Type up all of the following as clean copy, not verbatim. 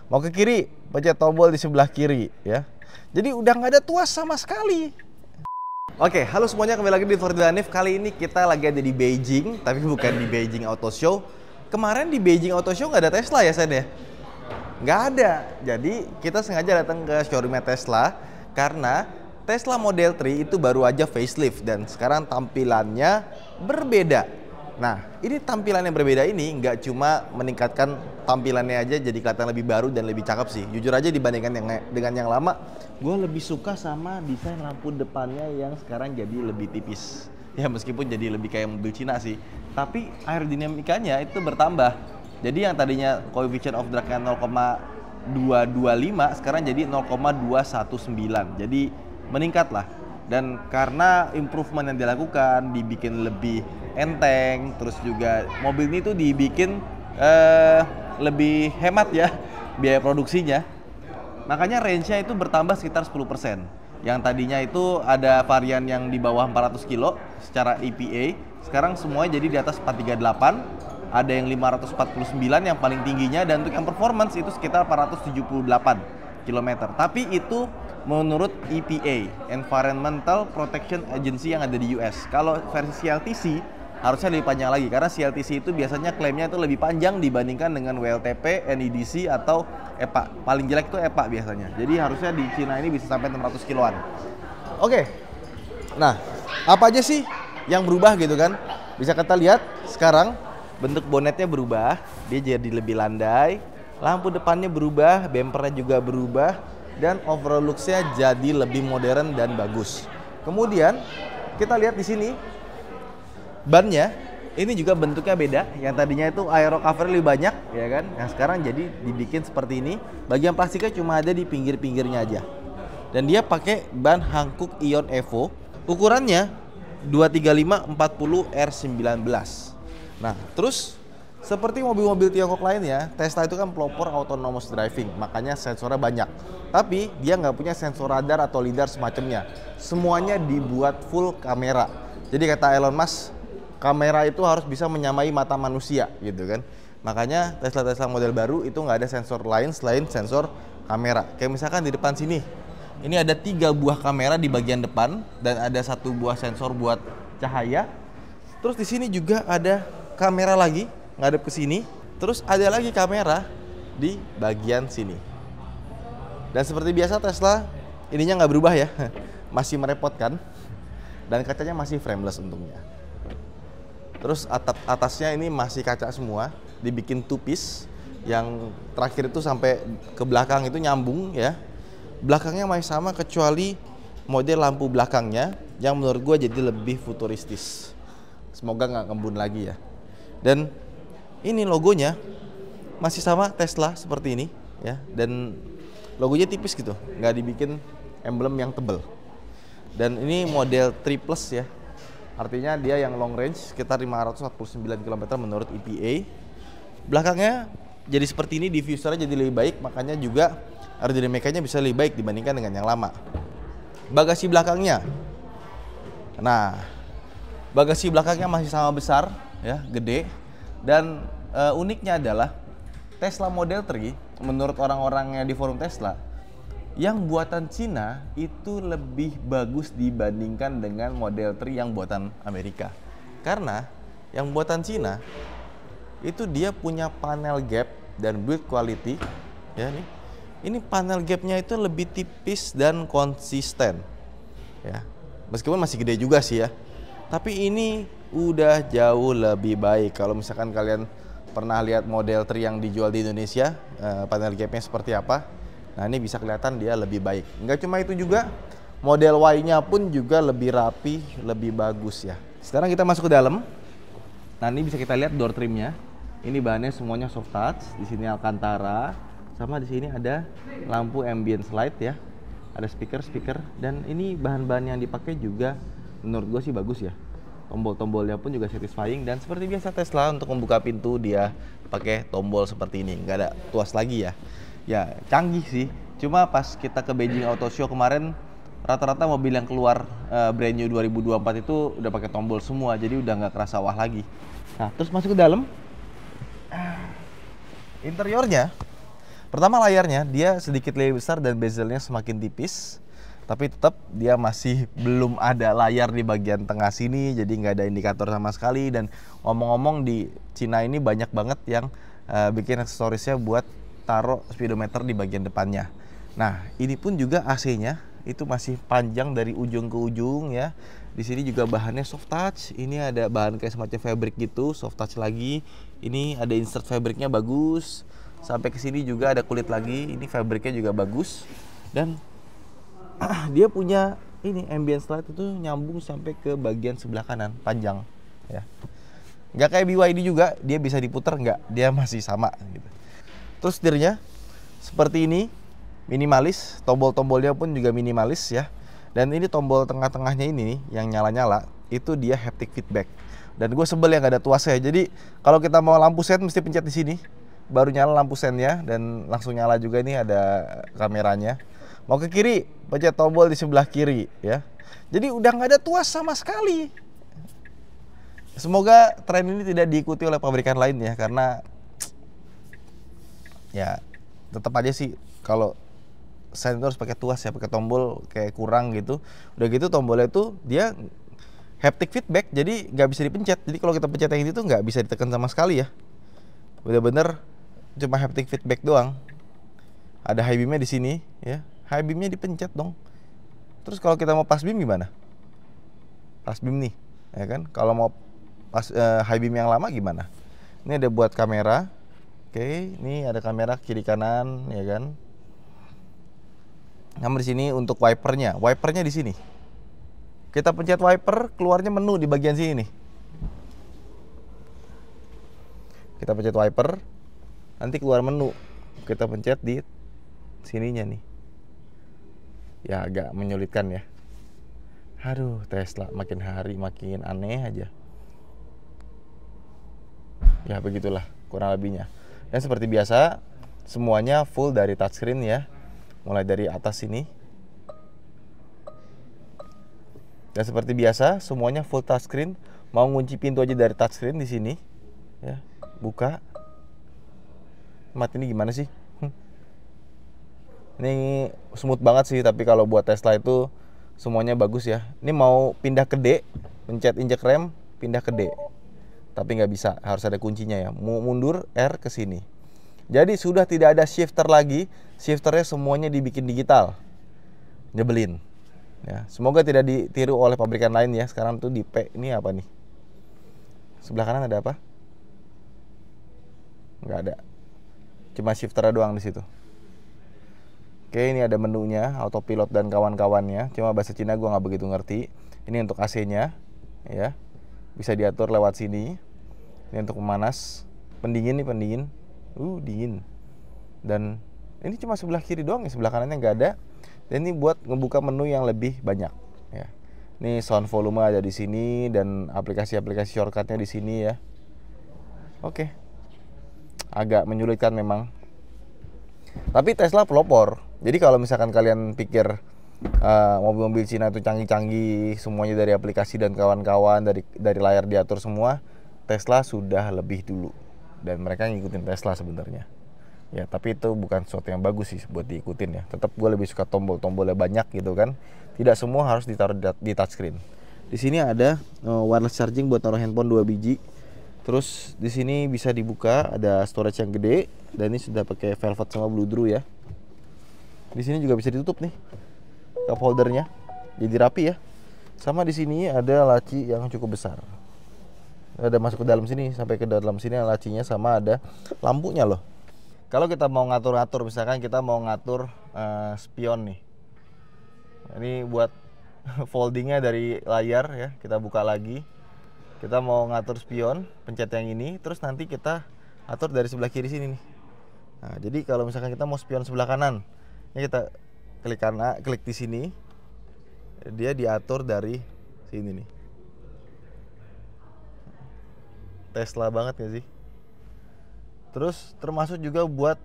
Mau ke kiri, pencet tombol di sebelah kiri ya. Jadi udah nggak ada tuas sama sekali. Oke, halo semuanya, kembali lagi di Formula Hanif. Kali ini kita lagi ada di Beijing, tapi bukan di Beijing Auto Show. Kemarin di Beijing Auto Show nggak ada Tesla ya, Sen ya? Nggak ada. Jadi kita sengaja datang ke showroomnya Tesla karena Tesla Model 3 itu baru aja facelift dan sekarang tampilannya berbeda. Nah, ini tampilan yang berbeda ini nggak cuma meningkatkan tampilannya aja jadi kelihatan lebih baru dan lebih cakep sih. Jujur aja dibandingkan dengan yang lama, gue lebih suka sama desain lampu depannya yang sekarang jadi lebih tipis. Ya meskipun jadi lebih kayak mobil Cina sih, tapi aerodinamikanya itu bertambah. Jadi yang tadinya coefficient of drag-nya 0,225 sekarang jadi 0,219. Jadi meningkat lah. Dan karena improvement yang dilakukan, dibikin lebih enteng, terus juga mobil ini tuh dibikin lebih hemat ya biaya produksinya. Makanya range-nya itu bertambah sekitar 10%. Yang tadinya itu ada varian yang di bawah 400 kilo secara EPA, sekarang semuanya jadi di atas 438, ada yang 549 yang paling tingginya, dan untuk yang performance itu sekitar 478 km. Tapi itu menurut EPA, Environmental Protection Agency yang ada di US. Kalau versi CLTC harusnya lebih panjang lagi, karena CLTC itu biasanya klaimnya itu lebih panjang dibandingkan dengan WLTP, NEDC, atau EPA. Paling jelek itu EPA biasanya. Jadi harusnya di Cina ini bisa sampai 600 kiloan. Oke, nah apa aja sih yang berubah gitu kan? Bisa kita lihat sekarang bentuk bonetnya berubah, dia jadi lebih landai, lampu depannya berubah, bempernya juga berubah, dan overall looks-nya jadi lebih modern dan bagus. Kemudian kita lihat di sini bannya, ini juga bentuknya beda. Yang tadinya itu aero cover lebih banyak ya kan, yang sekarang jadi dibikin seperti ini. Bagian plastiknya cuma ada di pinggir-pinggirnya aja. Dan dia pakai ban Hankook Ion Evo, ukurannya 235/40 R19. Nah, terus seperti mobil-mobil Tiongkok lainnya, Tesla itu kan pelopor autonomous driving, makanya sensornya banyak. Tapi dia nggak punya sensor radar atau lidar semacamnya. Semuanya dibuat full kamera. Jadi kata Elon Musk, kamera itu harus bisa menyamai mata manusia gitu kan. Makanya Tesla model baru itu nggak ada sensor lain selain sensor kamera. Kayak misalkan di depan sini, ini ada 3 buah kamera di bagian depan dan ada 1 buah sensor buat cahaya. Terus di sini juga ada kamera lagi ngadep ke sini, terus ada lagi kamera di bagian sini. Dan seperti biasa Tesla ininya nggak berubah ya, masih merepotkan, dan kacanya masih frameless untungnya. Terus atasnya ini masih kaca semua, dibikin two piece, yang terakhir itu sampai ke belakang itu nyambung ya. Belakangnya masih sama kecuali model lampu belakangnya yang menurut gue jadi lebih futuristis. Semoga nggak ngembun lagi ya. Dan ini logonya masih sama Tesla seperti ini ya, dan logonya tipis gitu, nggak dibikin emblem yang tebel. Dan ini model 3 plus ya, artinya dia yang long range sekitar 549 km menurut EPA. Belakangnya jadi seperti ini, diffusernya jadi lebih baik, makanya juga aerodinamikanya bisa lebih baik dibandingkan dengan yang lama. Bagasi belakangnya, nah bagasi belakangnya masih sama besar ya, gede. Dan uniknya adalah Tesla Model 3 menurut orang-orangnya di forum Tesla, yang buatan Cina itu lebih bagus dibandingkan dengan Model 3 yang buatan Amerika. Karena yang buatan Cina itu dia punya panel gap dan build quality ya nih. Ini panel gapnya itu lebih tipis dan konsisten ya. Meskipun masih gede juga sih ya. Tapi ini udah jauh lebih baik. Kalau misalkan kalian pernah lihat Model 3 yang dijual di Indonesia, panel gapnya seperti apa, nah ini bisa kelihatan dia lebih baik. Nggak cuma itu juga, Model Y-nya pun juga lebih rapi, lebih bagus ya. Sekarang kita masuk ke dalam. Nah ini bisa kita lihat door trimnya. Ini bahannya semuanya soft touch. Di sini Alcantara, sama di sini ada lampu ambient light ya. Ada speaker, dan ini bahan-bahan yang dipakai juga menurut gue sih bagus ya. Tombol-tombolnya pun juga satisfying, dan seperti biasa Tesla untuk membuka pintu dia pakai tombol seperti ini, nggak ada tuas lagi ya. Ya canggih sih, cuma pas kita ke Beijing Auto Show kemarin rata-rata mobil yang keluar brand new 2024 itu udah pakai tombol semua, jadi udah nggak kerasa wah lagi. Nah terus masuk ke dalam, interiornya Pertama, layarnya dia sedikit lebih besar dan bezelnya semakin tipis, tapi tetap dia masih belum ada layar di bagian tengah sini, jadi nggak ada indikator sama sekali. Dan ngomong-ngomong, di Cina ini banyak banget yang bikin aksesorisnya buat taruh speedometer di bagian depannya. Nah, ini pun juga AC-nya itu masih panjang dari ujung ke ujung ya. Di sini juga bahannya soft touch. Ini ada bahan kayak semacam fabric gitu, soft touch lagi. Ini ada insert fabricnya bagus. Sampai ke sini juga ada kulit lagi. Ini fabricnya juga bagus. Dan dia punya ini ambient slide itu nyambung sampai ke bagian sebelah kanan, panjang ya. Nggak kayak BYD juga, dia bisa diputar nggak, dia masih sama gitu. Terus setirnya seperti ini, minimalis, tombol-tombolnya pun juga minimalis ya. Dan ini tombol tengah-tengahnya ini nih, yang nyala-nyala, itu dia haptic feedback. Dan gue sebel yang nggak ada tuasnya. Jadi kalau kita mau lampu sen mesti pencet di sini, baru nyala lampu sennya, dan langsung nyala juga. Ini ada kameranya. Mau ke kiri, pencet tombol di sebelah kiri ya. Jadi udah nggak ada tuas sama sekali. Semoga tren ini tidak diikuti oleh pabrikan lain ya, karena ya tetap aja sih kalau sen harus pakai tuas ya, pakai tombol kayak kurang gitu. Udah gitu tombolnya itu dia haptic feedback, jadi nggak bisa dipencet. Jadi kalau kita pencet yang ini tuh nggak bisa ditekan sama sekali ya. Bener-bener cuma haptic feedback doang. Ada high beamnya di sini ya. High beamnya dipencet dong. Terus kalau kita mau pass beam gimana? Pass beam nih, ya kan? Kalau mau pas high beam yang lama gimana? Ini ada buat kamera. Oke, ini ada kamera kiri kanan, ya kan? Nomor di sini untuk wipernya. Wipernya di sini. Kita pencet wiper, keluarnya menu di bagian sini nih. Kita pencet wiper, nanti keluar menu. Kita pencet di sininya nih. Ya agak menyulitkan ya. Aduh, Tesla makin hari makin aneh aja. Ya begitulah kurang lebihnya. Dan seperti biasa, semuanya full dari touchscreen ya. Mulai dari atas sini. Dan seperti biasa, semuanya full touchscreen. Mau ngunci pintu aja dari touchscreen di sini. Ya, buka. Mati ini gimana sih? Ini smooth banget sih, tapi kalau buat Tesla itu semuanya bagus ya. Ini mau pindah ke D, pencet injek rem, pindah ke D. Tapi nggak bisa, harus ada kuncinya ya. Mau mundur R ke sini. Jadi sudah tidak ada shifter lagi, shifternya semuanya dibikin digital. Nyebelin. Ya, semoga tidak ditiru oleh pabrikan lain ya. Sekarang tuh di P, ini apa nih? Sebelah kanan ada apa? Nggak ada. Cuma shifternya doang di situ. Oke, ini ada menunya, autopilot dan kawan-kawannya. Cuma bahasa Cina gue nggak begitu ngerti. Ini untuk AC-nya, ya, bisa diatur lewat sini. Ini untuk pemanas, pendingin nih, pendingin, dingin. Dan ini cuma sebelah kiri doang, ya, sebelah kanannya nggak ada. Dan ini buat ngebuka menu yang lebih banyak. Ya, ini sound volume ada di sini dan aplikasi-aplikasi shortcutnya di sini ya. Oke, agak menyulitkan memang. Tapi Tesla pelopor. Jadi kalau misalkan kalian pikir mobil-mobil Cina itu canggih-canggih, semuanya dari aplikasi dan kawan-kawan, dari layar diatur semua, Tesla sudah lebih dulu. Dan mereka ngikutin Tesla sebenarnya. Ya, tapi itu bukan sesuatu yang bagus sih buat diikutin ya. Tetap gue lebih suka tombol-tombolnya banyak gitu kan. Tidak semua harus ditaruh di touchscreen. Di sini ada wireless charging buat taruh handphone 2 biji. Terus di sini bisa dibuka, ada storage yang gede, dan ini sudah pakai velvet sama Bluedroo ya. Di sini juga bisa ditutup nih cup holdernya, jadi rapi ya. Sama di sini ada laci yang cukup besar. Ada masuk ke dalam sini, sampai ke dalam sini lacinya, sama ada lampunya loh. Kalau kita mau ngatur-ngatur, misalkan kita mau ngatur spion nih. Ini buat foldingnya dari layar ya, kita buka lagi. Kita mau ngatur spion, pencet yang ini, terus nanti kita atur dari sebelah kiri sini nih. Nah, jadi kalau misalkan kita mau spion sebelah kanan, ini kita klik di sini, dia diatur dari sini nih. Tesla banget gak sih? Terus termasuk juga buat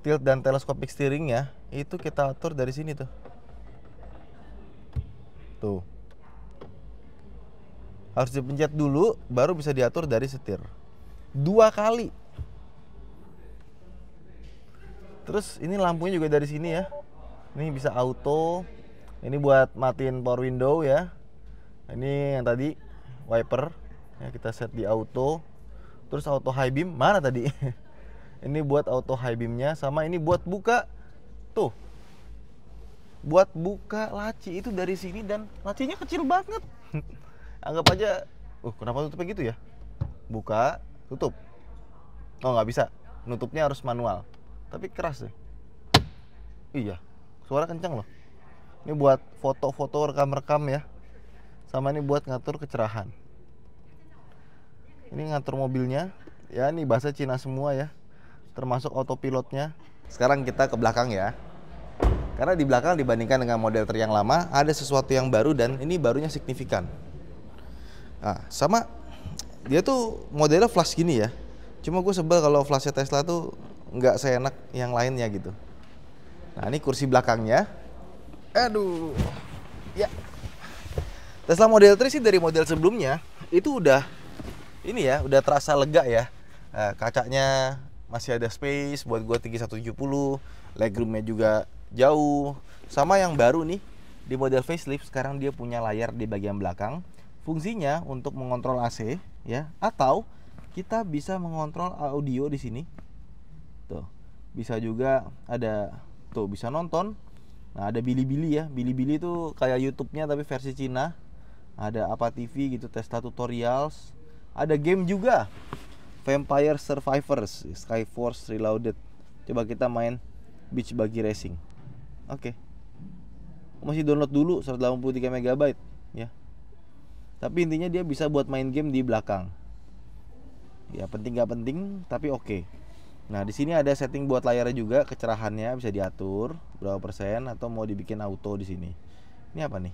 tilt dan telescopic steering ya, itu kita atur dari sini tuh. Tuh. Harus dipencet dulu, baru bisa diatur dari setir. 2 kali. Terus ini lampunya juga dari sini ya. Ini bisa auto. Ini buat matiin power window ya. Ini yang tadi wiper. Ya, kita set di auto. Terus auto high beam mana tadi? Ini buat auto high beamnya, sama ini buat buka. Tuh. Buat buka laci itu dari sini, dan lacinya kecil banget. Anggap aja, kenapa tutupnya gitu ya? Buka, tutup. Oh, nggak bisa. Nutupnya harus manual. Tapi keras deh. Iya, suara kencang loh. Ini buat foto-foto, rekam-rekam ya. Sama ini buat ngatur kecerahan. Ini ngatur mobilnya. Ya, ini bahasa Cina semua ya. Termasuk autopilotnya. Sekarang kita ke belakang ya. Karena di belakang dibandingkan dengan model Tri yang lama, ada sesuatu yang baru, dan ini barunya signifikan. Nah, sama dia tuh modelnya flash gini ya. Cuma gue sebel kalau flashnya Tesla tuh nggak seenak yang lainnya gitu. Nah, ini kursi belakangnya. Aduh. Ya. Tesla Model 3 sih dari model sebelumnya itu udah ini ya, udah terasa lega ya. Nah, kacanya masih ada space buat gue tinggi 170, legroomnya juga jauh. Sama yang baru nih di model facelift, sekarang dia punya layar di bagian belakang. Fungsinya untuk mengontrol AC ya, atau kita bisa mengontrol audio di sini. Tuh, bisa juga ada tuh, bisa nonton. Nah, ada Bilibili ya. Bilibili itu kayak YouTube-nya tapi versi Cina. Ada apa TV gitu, Tesla tutorials. Ada game juga. Vampire Survivors, Skyforce Reloaded. Coba kita main Beach Buggy Racing. Oke. Masih download dulu 183 MB ya. Tapi intinya dia bisa buat main game di belakang. Ya, penting nggak penting, tapi oke. Nah, di sini ada setting buat layarnya juga, kecerahannya bisa diatur berapa persen atau mau dibikin auto di sini. Ini apa nih?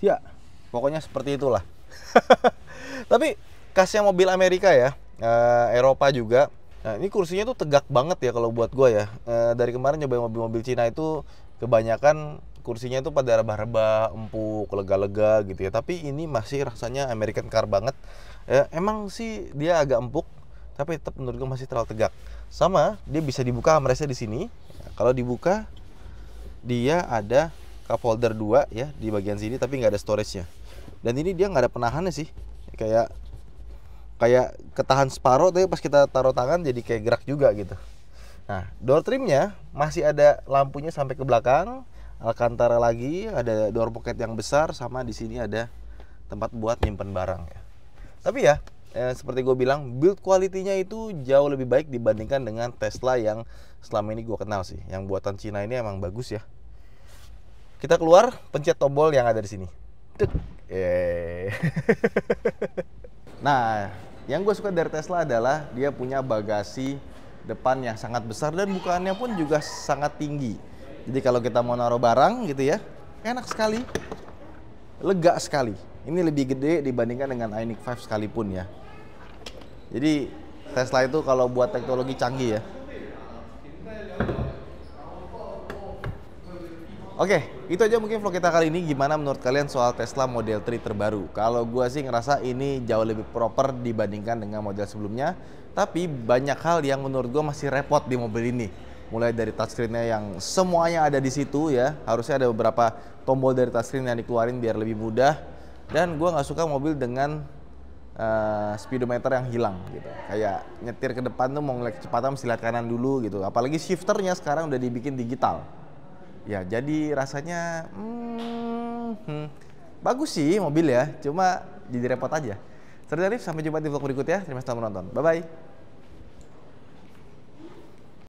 Ya, pokoknya seperti itulah. Tapi khasnya mobil Amerika ya, Eropa juga. Nah, ini kursinya tuh tegak banget ya kalau buat gue ya. Dari kemarin nyobain mobil-mobil Cina itu kebanyakan kursinya tuh pada rebah-rebah, empuk, lega-lega gitu ya. Tapi ini masih rasanya American car banget. Emang sih dia agak empuk, tapi tetap menurut gue masih terlalu tegak. Sama, dia bisa dibuka armrestnya di sini. Kalau dibuka, dia ada cup holder 2 ya di bagian sini, tapi nggak ada storage-nya. Dan ini dia nggak ada penahannya sih. Kayak ketahan separuh, tapi pas kita taruh tangan jadi kayak gerak juga gitu. Nah, door trimnya masih ada lampunya sampai ke belakang. Alcantara lagi, ada door pocket yang besar, sama di sini ada tempat buat nyimpen barang ya. Tapi ya, seperti gue bilang, build quality-nya itu jauh lebih baik dibandingkan dengan Tesla yang selama ini gue kenal sih. Yang buatan Cina ini emang bagus ya. Kita keluar, pencet tombol yang ada di sini. Nah, yang gue suka dari Tesla adalah dia punya bagasi depan yang sangat besar, dan bukaannya pun juga sangat tinggi. Jadi kalau kita mau naruh barang gitu ya, enak sekali, lega sekali. Ini lebih gede dibandingkan dengan Ioniq 5 sekalipun ya. Jadi Tesla itu kalau buat teknologi canggih ya. Oke, itu aja mungkin vlog kita kali ini. Gimana menurut kalian soal Tesla Model 3 terbaru? Kalau gue sih ngerasa ini jauh lebih proper dibandingkan dengan model sebelumnya. Tapi banyak hal yang menurut gue masih repot di mobil ini. Mulai dari touchscreen-nya yang semuanya ada di situ ya. Harusnya ada beberapa tombol dari touchscreen yang dikeluarin biar lebih mudah. Dan gue nggak suka mobil dengan speedometer yang hilang gitu. Kayak nyetir ke depan tuh mau ngeliat kecepatan mesti lihat kanan dulu gitu. Apalagi shifternya sekarang udah dibikin digital. Ya, jadi rasanya bagus sih mobil ya, cuma jadi repot aja. Sampai jumpa di vlog berikutnya. Terima kasih telah menonton. Bye-bye.